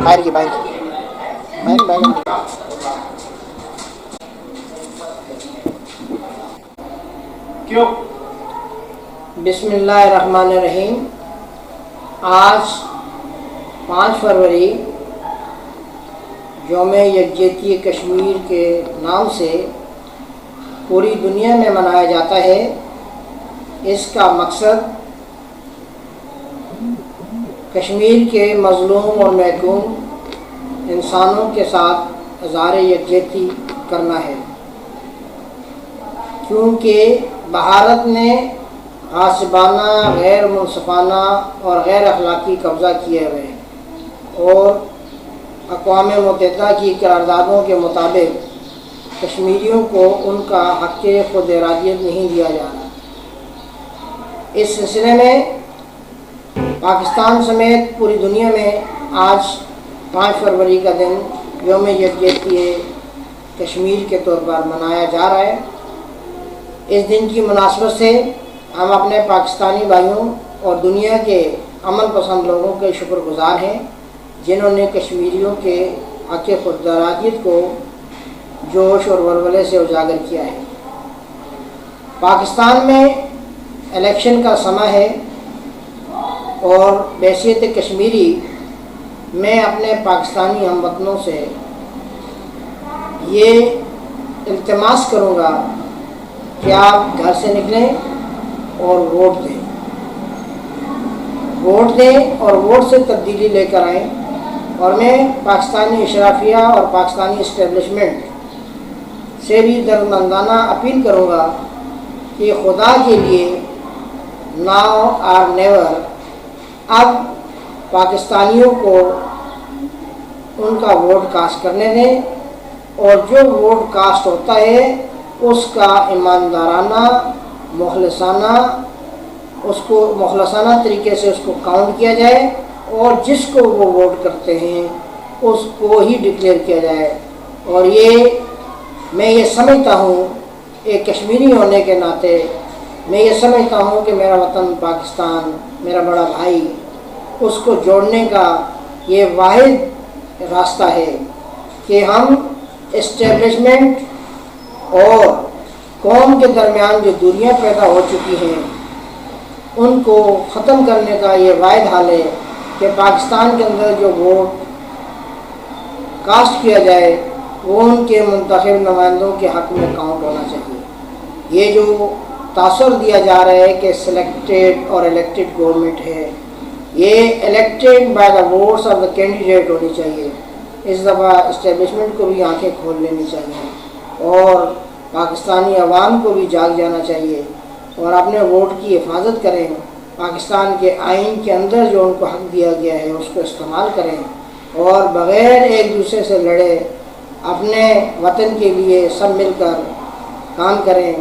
باہر کی کیوں؟ بسم اللہ الرحمن الرحیم۔ آج 5 فروری یوم یکجہتی کشمیر کے نام سے پوری دنیا میں منایا جاتا ہے۔ اس کا مقصد کشمیر کے مظلوم اور محکوم انسانوں کے ساتھ اظہار یکجہتی کرنا ہے، کیونکہ بھارت نے غاصبانہ، غیر منصفانہ اور غیر اخلاقی قبضہ کیے ہوئے ہیں اور اقوام متحدہ کی قراردادوں کے مطابق کشمیریوں کو ان کا حق خود ارادیت نہیں دیا جا رہا۔ اس سلسلے میں پاکستان سمیت پوری دنیا میں آج 5 فروری کا دن یوم یکجہتی کشمیر کے طور پر منایا جا رہا ہے۔ اس دن کی مناسبت سے ہم اپنے پاکستانی بھائیوں اور دنیا کے امن پسند لوگوں کے شکر گزار ہیں، جنہوں نے کشمیریوں کے حق خود ارادیت کو جوش اور ولولے سے اجاگر کیا ہے۔ پاکستان میں الیکشن کا سماں ہے اور بحیثیت کشمیری میں اپنے پاکستانی ہم وطنوں سے یہ التماس کروں گا کہ آپ گھر سے نکلیں اور ووٹ دیں اور ووٹ سے تبدیلی لے کر آئیں۔ اور میں پاکستانی اشرافیہ اور پاکستانی اسٹیبلشمنٹ سے بھی دردمندانہ اپیل کروں گا کہ خدا کے لیے ناؤ اور نیور اب پاکستانیوں کو ان کا ووٹ کاسٹ کرنے دیں، اور جو ووٹ کاسٹ ہوتا ہے اس کا ایماندارانہ مخلصانہ طریقے سے اس کو کاؤنٹ کیا جائے، اور جس کو وہ ووٹ کرتے ہیں اس کو ہی ڈکلیئر کیا جائے۔ اور میں یہ سمجھتا ہوں، ایک کشمیری ہونے کے ناطے میں یہ سمجھتا ہوں کہ میرا وطن پاکستان میرا بڑا بھائی، اس کو جوڑنے کا یہ واحد راستہ ہے کہ ہم اسٹیبلشمنٹ اور قوم کے درمیان جو دوریاں پیدا ہو چکی ہیں ان کو ختم کرنے کا یہ واحد حل ہے کہ پاکستان کے اندر جو ووٹ کاسٹ کیا جائے وہ ان کے منتخب نمائندوں کے حق میں کاؤنٹ ہونا چاہیے۔ یہ جو تاثر دیا جا رہا ہے کہ سلیکٹڈ اور الیکٹڈ گورنمنٹ ہے، یہ elected by the votes of the candidate ہونی چاہیے۔ اس دفعہ اسٹیبلشمنٹ کو بھی آنکھیں کھول لینی چاہیے اور پاکستانی عوام کو بھی جاگ جانا چاہیے اور اپنے ووٹ کی حفاظت کریں۔ پاکستان کے آئین کے اندر جو ان کو حق دیا گیا ہے اس کو استعمال کریں اور بغیر ایک دوسرے سے لڑے اپنے وطن کے لیے سب مل کر کام کریں۔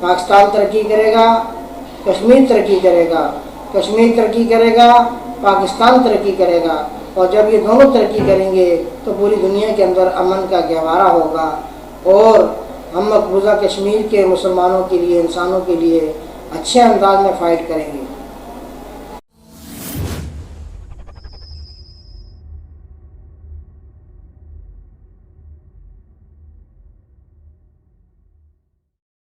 پاکستان ترقی کرے گا، کشمیر ترقی کرے گا، کشمیر ترقی کرے گا، پاکستان ترقی کرے گا، اور جب یہ دونوں ترقی کریں گے تو پوری دنیا کے اندر امن کا گہوارہ ہوگا اور ہم مقبوضہ کشمیر کے مسلمانوں کے لیے، انسانوں کے لیے اچھے انداز میں فائٹ کریں گے۔